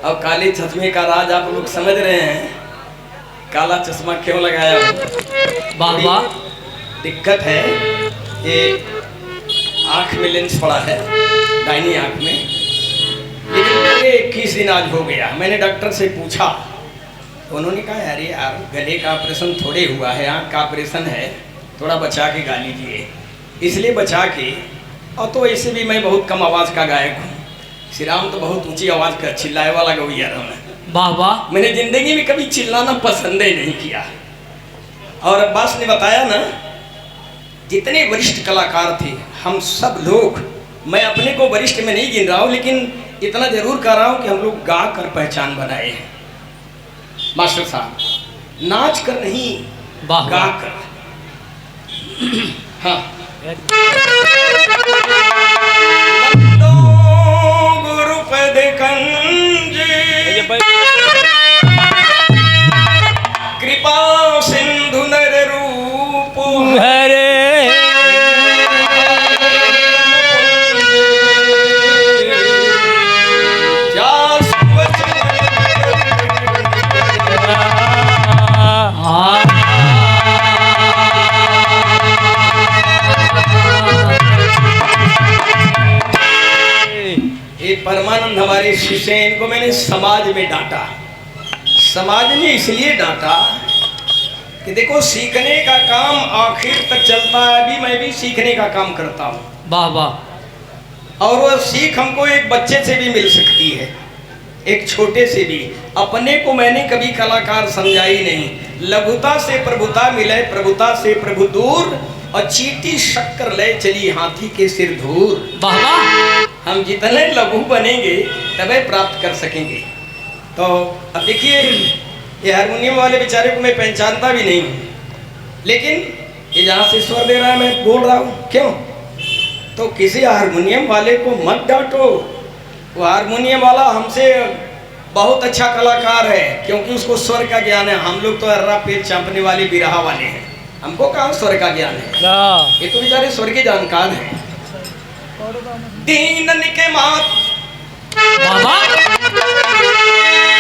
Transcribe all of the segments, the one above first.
अब काले चश्मे का राज आप लोग समझ रहे हैं, काला चश्मा क्यों लगाया। वाह वाह, दिक्कत है ये आँख में लेंस पड़ा है, दाहिनी आँख में, लेकिन पूरे 21 दिन आज हो गया। मैंने डॉक्टर से पूछा, उन्होंने कहा अरे यार गले का ऑपरेशन थोड़े हुआ है, आँख का ऑपरेशन है, थोड़ा बचा के गा लीजिए। इसलिए बचा के, और तो ऐसे भी मैं बहुत कम आवाज़ का गायक हूँ। श्री राम तो बहुत ऊंची आवाज़ का चिल्लाए वाला गवैया हूँ मैं। वाह वाह, मैंने जिंदगी में कभी चिल्लाना पसंद ही नहीं किया। और अब्बास ने बताया ना, जितने वरिष्ठ कलाकार थे हम सब लोग, मैं अपने को वरिष्ठ में नहीं गिन रहा हूँ, लेकिन इतना जरूर कर रहा हूँ कि हम लोग गा कर पहचान बनाए हैं। मास्टर साहब, नाच कर नहीं, वाह गा कर। हाँ, गुरुपद कंज कृपा सिंधु नर रूप परमानंद हमारे शिष्य हैं, इनको मैंने समाज में डांटा। समाज ने इसलिए डांटा कि देखो सीखने का काम आखिर तक चलता है। अभी मैं भी सीखने का काम करता हूँ। वाह वाह, और वो सीख हमको एक बच्चे से भी मिल सकती है, एक छोटे से भी। अपने को मैंने कभी कलाकार समझा ही नहीं। लघुता से प्रभुता मिले, प्रभुता से प्रभु दूर, और चीटी शक्कर ले चली हाथी के सिर धूर। वाह वाह, हम जितने लघु बनेंगे तभी प्राप्त कर सकेंगे। तो अब देखिए, ये हारमोनियम वाले बेचारे को मैं पहचानता भी नहीं हूँ, लेकिन ये जहाँ से स्वर दे रहा है मैं बोल रहा हूँ। क्यों? तो किसी हारमोनियम वाले को मत डांटो। वो हारमोनियम वाला हमसे बहुत अच्छा कलाकार है, क्योंकि उसको स्वर का ज्ञान है। हम लोग तो अर्रा पेट चांपने वाले बिरहा वाले हैं, हमको कहाँ स्वर का ज्ञान है। ये तो बेचारे स्वर के जानकार हैं। दीनन के मात,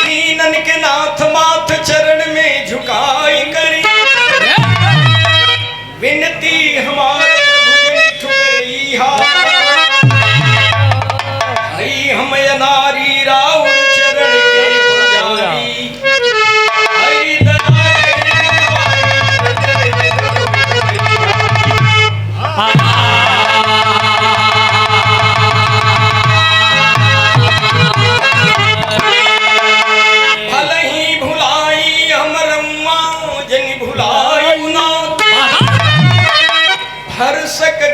दीनन के नाथ माथ चरण में झुकाई करी, विनती हमारे प्रभु ठुकरी हई हम नारी राउर चरण के पुजारी।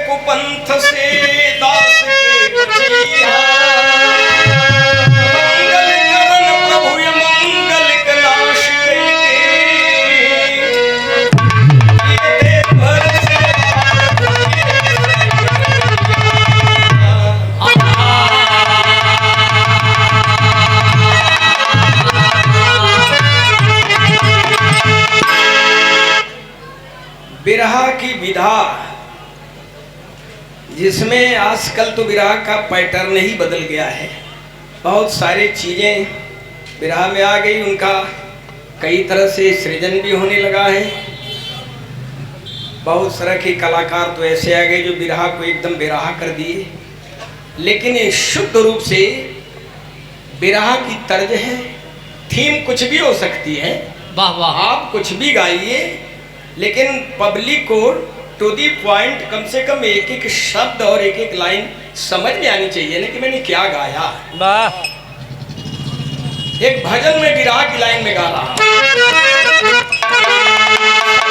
कुपंथ से दास के बचिया, मंगल करन प्रभु मंगल कलाश के भर से बिरहा की विधा, जिसमें आजकल तो विरह का पैटर्न ही बदल गया है। बहुत सारी चीज़ें विरह में आ गई, उनका कई तरह से सृजन भी होने लगा है। बहुत तरह के कलाकार तो ऐसे आ गए जो विरह को एकदम बेराह कर दिए। लेकिन ये शुद्ध रूप से विरह की तर्ज है, थीम कुछ भी हो सकती है। वाह वाह, आप कुछ भी गाइए, लेकिन पब्लिक को टू दी पॉइंट कम से कम एक एक शब्द और एक एक लाइन समझ में आनी चाहिए ना कि मैंने क्या गाया। वाह, एक भजन में विरह की लाइन में गा रहा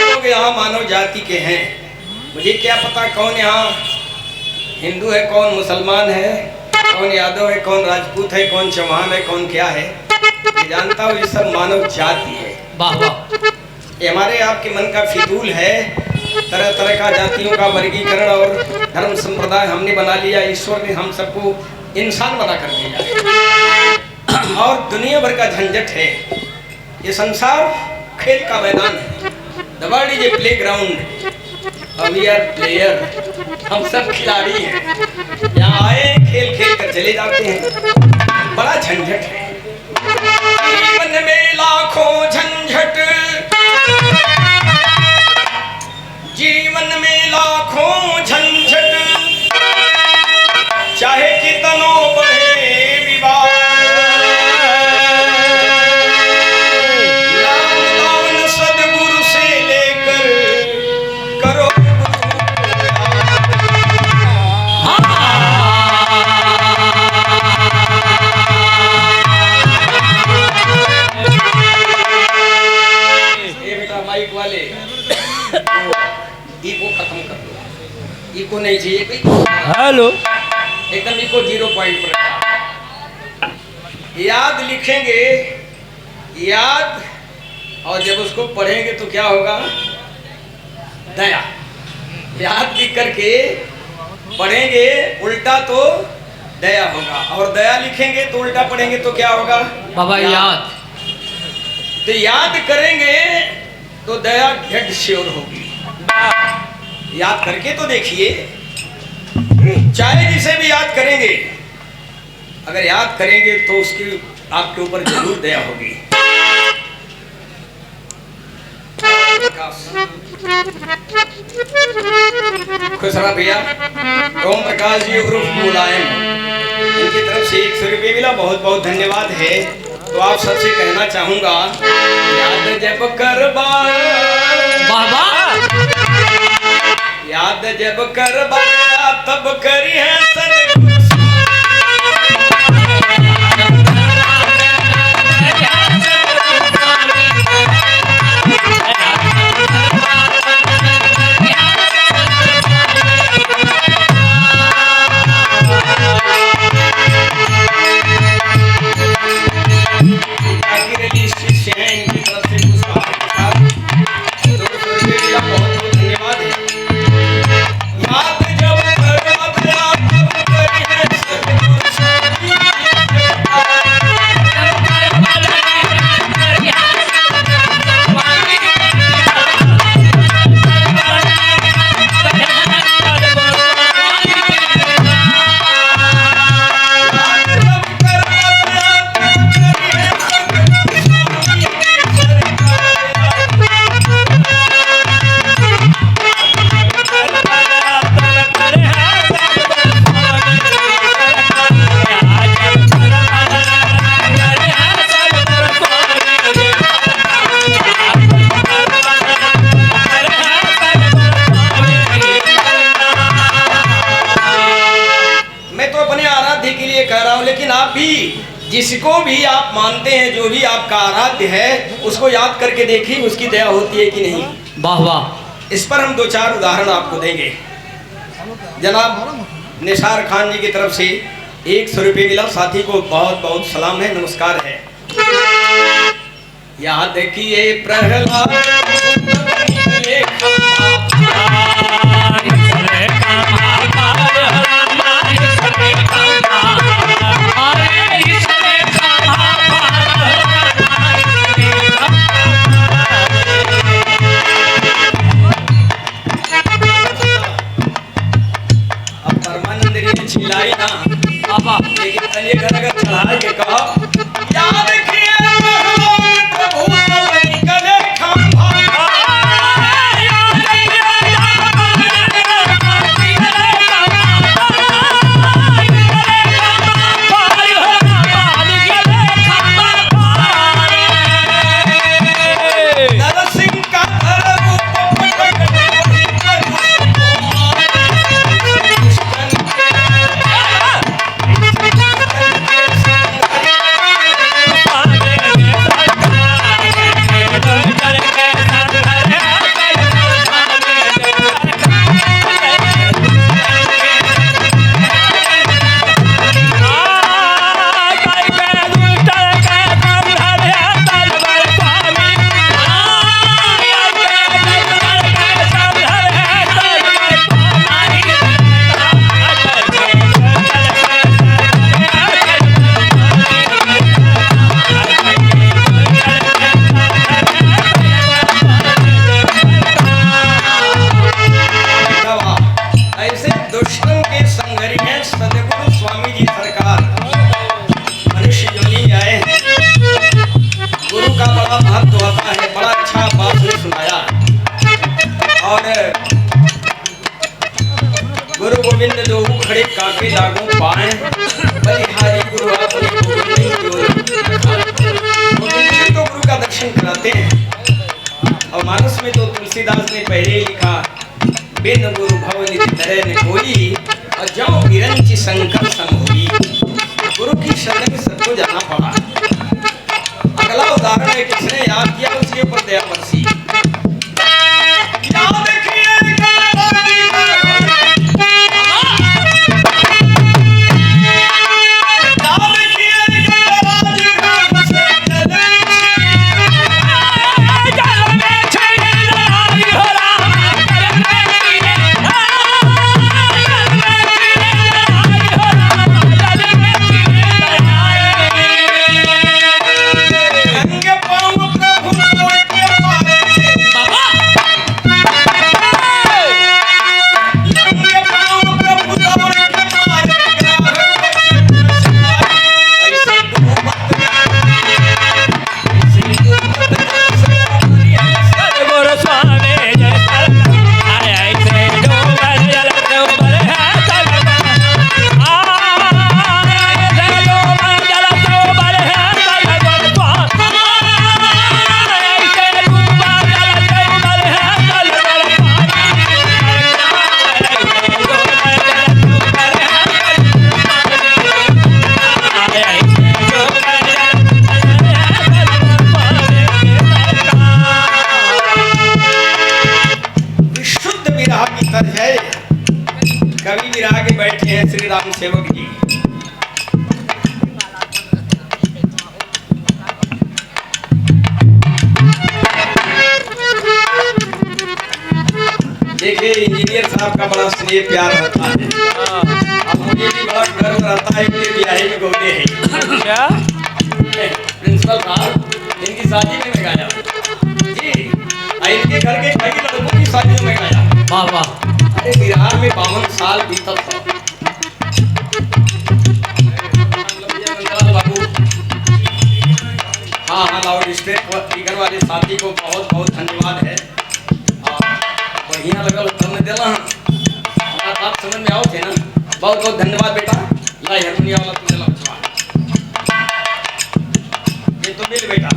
लोग यहाँ मानव जाति के हैं। मुझे क्या पता कौन यहाँ हिंदू है, कौन मुसलमान है, कौन यादव है, कौन राजपूत है, कौन चौहान है, कौन क्या है। ये जानता हूँ ये सब मानव जाति है। वाह वाह, ये हमारे आपके मन का फितूल है। तरह तरह का जातियों का वर्गीकरण और धर्म संप्रदाय हमने बना लिया। ईश्वर ने हम सबको इंसान बना कर दिया और दुनिया भर का झंझट है। ये संसार खेल का मैदान है। The world is a playground, we are player. हम सब खिलाड़ी हैं, यहाँ आए खेल खेल कर चले जाते हैं। बड़ा झंझट है। इको नहीं चाहिए कोई, हेलो एकदम इको 0 पॉइंट पर रखा। याद लिखेंगे, याद, और जब उसको पढ़ेंगे तो क्या होगा? दया। याद लिख करके पढ़ेंगे उल्टा तो दया होगा, और दया लिखेंगे तो उल्टा पढ़ेंगे तो क्या होगा? बाबा याद। तो याद करेंगे तो दया डेड श्योर होगी। याद करके तो देखिए, चाहे जिसे भी याद करेंगे, अगर याद करेंगे तो उसकी आपके ऊपर जरूर दया होगी। खुश रहा भैया। ओम प्रकाश जी उर्फ मुलायम, इनकी तरफ से 100 रुपये मिला, बहुत बहुत धन्यवाद है। तो आप सबसे कहना चाहूंगा, याद जब कर बाबा याद जब कर तब करी है सदगुरु। लेकिन आप भी, जिसको भी आप मानते हैं, जो भी आपका आराध्य है, उसको याद करके देखिए उसकी दया होती है कि नहीं। वाह वाह। इस पर हम 2-4 उदाहरण आपको देंगे। जनाब निसार खान जी की तरफ से 100 रुपये मिला, साथी को बहुत बहुत सलाम है, नमस्कार है। याद किए प्रहलाद चिल्लाई ना पापा, लेकिन तनिए घर अगर चढ़ा के कहा, याद किए प्रभु निकले खंभा। नरसिंह का गुरु गोविंद दो खड़े काके लागू पाए, बलिहारी गुरु आपने गोविंद नहीं गोविंद तो गुरु का दर्शन कराते हैं। और मानस में तो तुलसीदास ने पहले लिखा, बिन गुरु भवनिधि तरह ने कोई, और जाओ बिरंची शंकर संग होई। गुरु की शरण में सबको जाना पड़ा। अगला उदाहरण है, किसने याद किया उसके ऊपर दया बरसी। याद किए सेवक जी। देखिए इंजीनियर साहब का बड़ा स्नेह प्यार होता है। अब मुझे भी बड़ा गर्व रहता है कि ब्याहे में गौरे हैं। क्या प्रिंसिपल साहब इनकी शादी में मैं गाया जी, और इनके घर के कई लड़कों की शादी में मैं गाया। वाह वाह। अरे बिहार में 52 साल बीतत था। बाबू हाँ हाँ, लाउड स्पीकर वाले साथी को बहुत बहुत धन्यवाद है। बढ़िया लगल तुमने दिला हमारा बात समझ में आओ थे ना। बहुत बहुत धन्यवाद बेटा। लाई हारमोनिया वाला तुमने ला बचवा, ये तो मिल बेटा।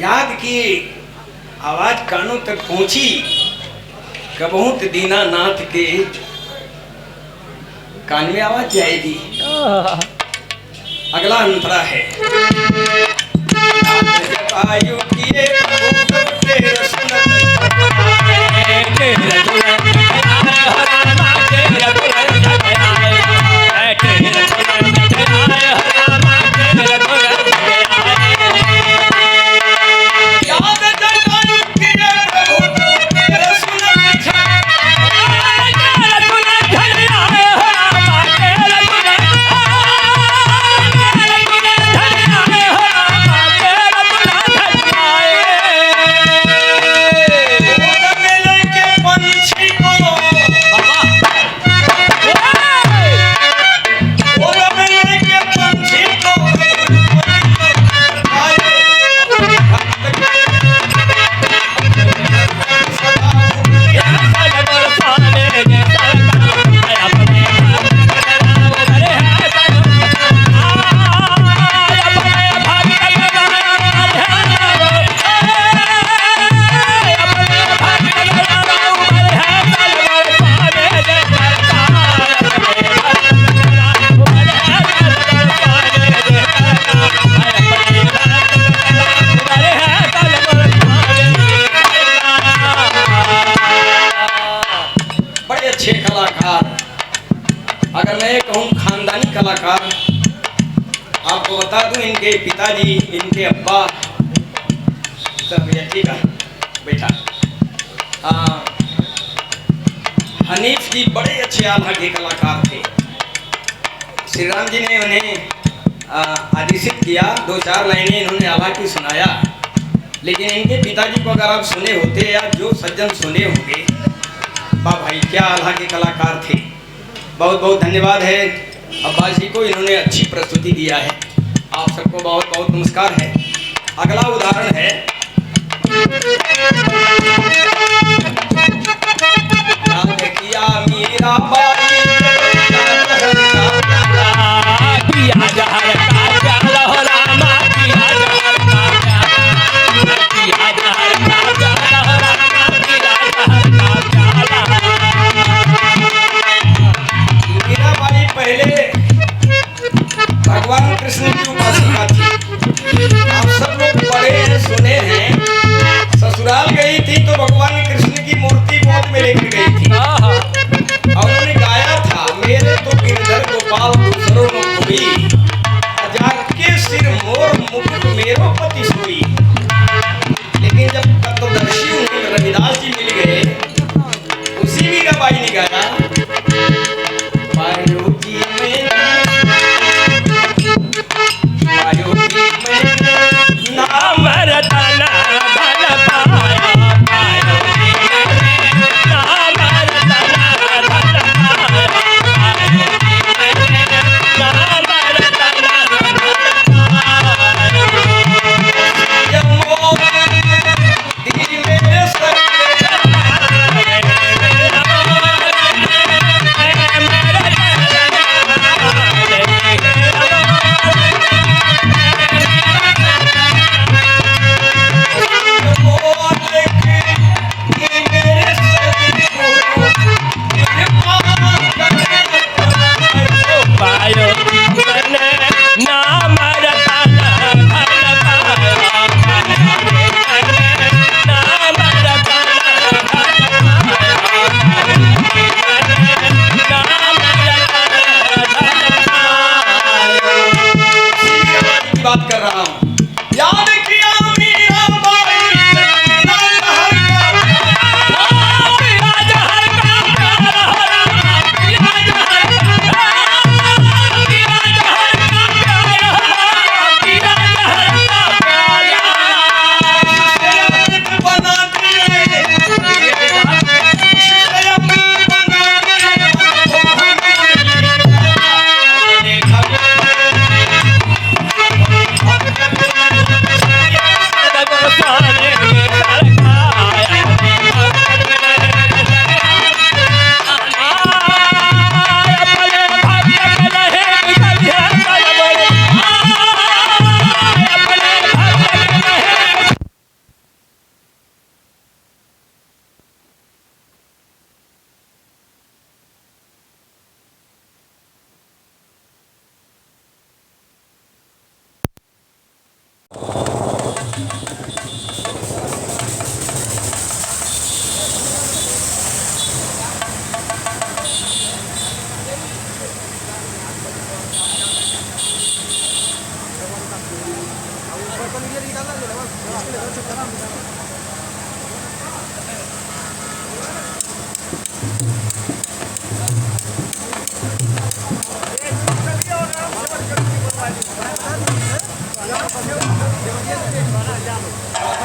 याद की आवाज कानों तक पहुंची, कबहू दीनानाथ के कान में आवाज जाएगी। अगला अंतरा है आयु किए अगर मैं कहूँ खानदानी कलाकार, आपको बता दूं इनके पिताजी, इनके अब्बा सब ठीक है बेटा। हनीफ जी बड़े अच्छे आल्हा के कलाकार थे। श्री राम जी ने उन्हें आदेशित किया, 2-4 लाइनें इन्होंने आल्हा की सुनाया। लेकिन इनके पिताजी को अगर आप सुने होते या जो सज्जन सुने होंगे, वाह भाई क्या आल्हा के कलाकार थे। बहुत बहुत धन्यवाद है अब्बास जी को, इन्होंने अच्छी प्रस्तुति दिया है। आप सबको बहुत बहुत नमस्कार है। अगला उदाहरण है किया मीरा भगवान कृष्ण की उपासिका थी। आप सब लोग पढ़े हैं, सुने हैं। ससुराल गई थी तो भगवान कृष्ण की मूर्ति गोद में लेकर गई थी और उन्होंने गाया था, मेरे तो गिरधर गोपाल दूसरों को कोई, जाके सिर मोर मुकुट मेरो पति सोई। लेकिन जब तत्वदर्शी उन्हें रविदास जी मिल गए, उसी मीराबाई ने गाया बात कर रहा हूँ। याद किया मीरा बाई ना जहर बना दिए,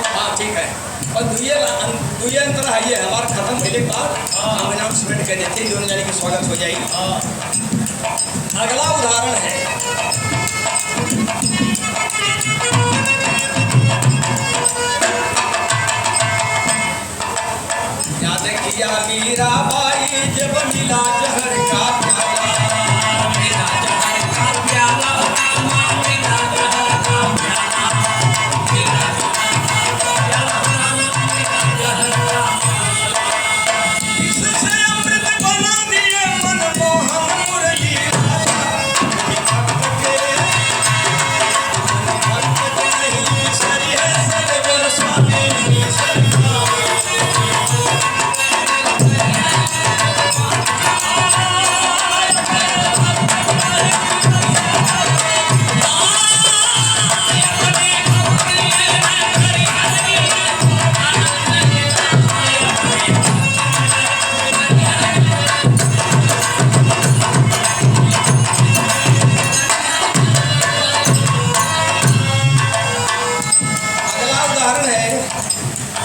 हाँ ठीक है। और दुए अंतर है ये हमारा खत्म होने के बाद हम अनाउंसमेंट कर देते हैं, दोनों जाने की स्वागत हो जाएगी। अगला उदाहरण है, याद किया मीरा बाई जब मिला जहर का प्याला, मिला जहर का प्याला, मिला जहर का प्याला, मिला जहर का प्याला, इससे अमृत बना दिए मनमोहन मुरली राजा, भक्त नहीं सरी है सदगुरु स्वामी सरकार। अगला उदाहरण है,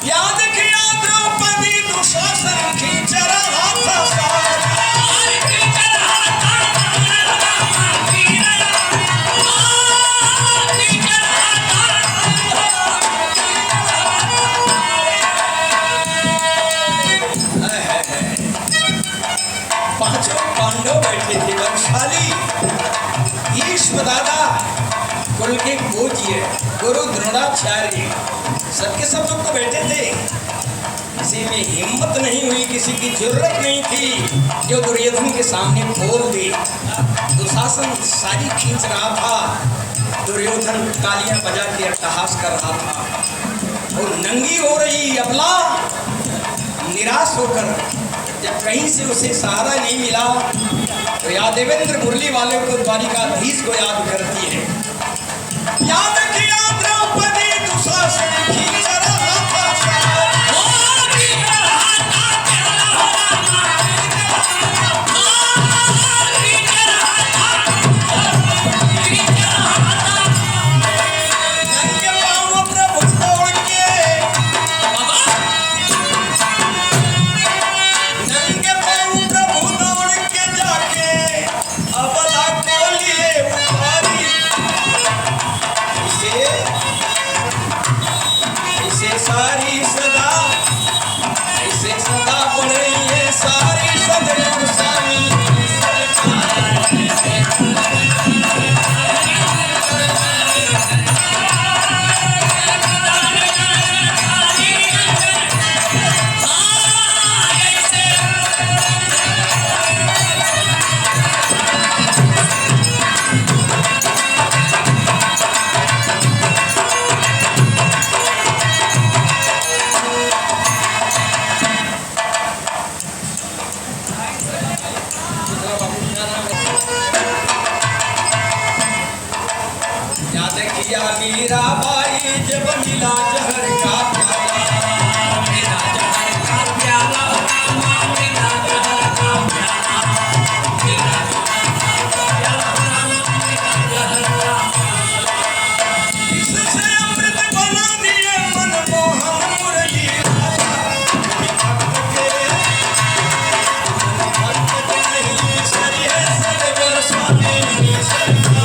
याद किया द्रौपदी दुशासन खींच रहा था साथ, पांचों पांडव बैठे थे, वंशाली भीष्म दादा, कुल के पूज्य गुरु द्रोणाचार्य, सबके सब लोग तो बैठे थे। किसी में हिम्मत नहीं हुई, किसी की जरूरत नहीं थी जो दुर्योधन के सामने खोल दे। दुशासन सारी खींच रहा था, दुर्योधन तालियां बजा के अट्टहास कर रहा था। और नंगी हो रही अबला निराश होकर जब कहीं से उसे सहारा नहीं मिला तो यादेवेंद्र मुरली वाले को द्वारिकाधीश को याद करती है। याद किया द्रौपदी दुशासन खींच रहा था साथ, नंगे पांव प्रभु छोड़ के, नंगे पांव प्रभु दौड़ के जाके अबला को लिए पुकारी, याद किया मीरा बाई जब मिला जहर का प्याला, मिला जहर का प्याला, मिला जहर का प्याला, मिला जहर का प्याला, मिला जहर का प्याला। इससे अमृत बना दिए मनमोहन मुरली राजा, भक्त के भक्त नहीं सरी है सदगुरु स्वामी सरकार।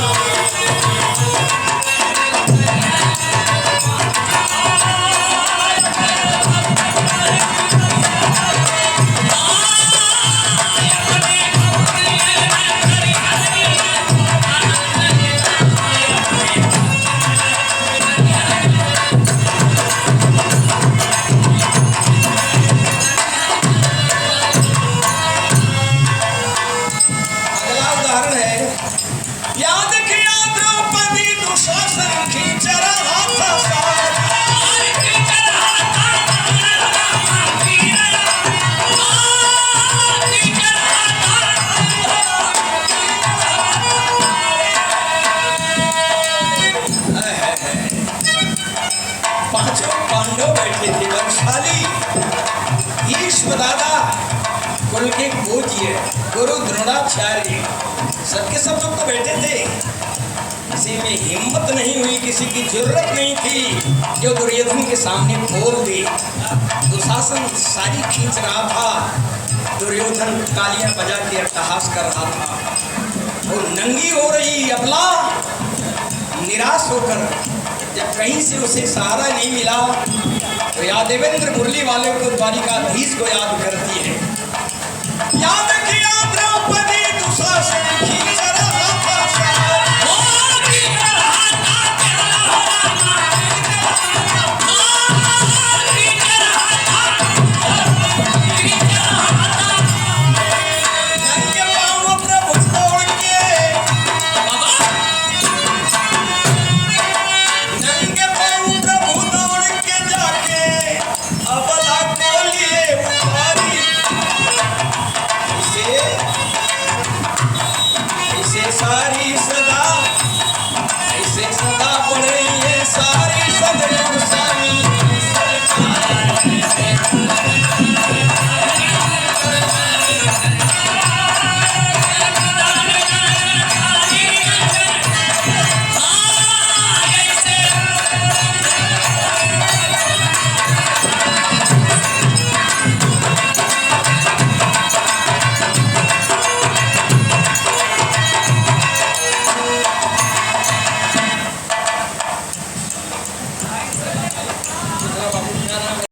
अगला उदाहरण है, याद किया द्रौपदी दुशासन खींच रहा था साथ, पांचों पांडव बैठे थे, वंशाली भीष्म दादा, कुल के पूज्य गुरु द्रोणाचार्य, सबके सब लोग तो बैठे थे। किसी में हिम्मत नहीं हुई, किसी की जरूरत नहीं थी जो दुर्योधन के सामने खोल दे। दुशासन सारी खींच रहा था, दुर्योधन तालियां बजा के अट्टहास कर रहा था। वो नंगी हो रही अबला निराश होकर जब कहीं से उसे सहारा नहीं मिला तो याद देवेंद्र मुरली वाले को द्वारिकाधीश को याद करती है। याद किया द्रौपदी दुशासन खींच रहा था साथ, नंगे पांव प्रभु दौड़ के, नंगे पांव प्रभु दौड़ के जाके अबला को लिए उतारी। इसे सारी सदा, इसे सदा पड़ रही है सारी सदा।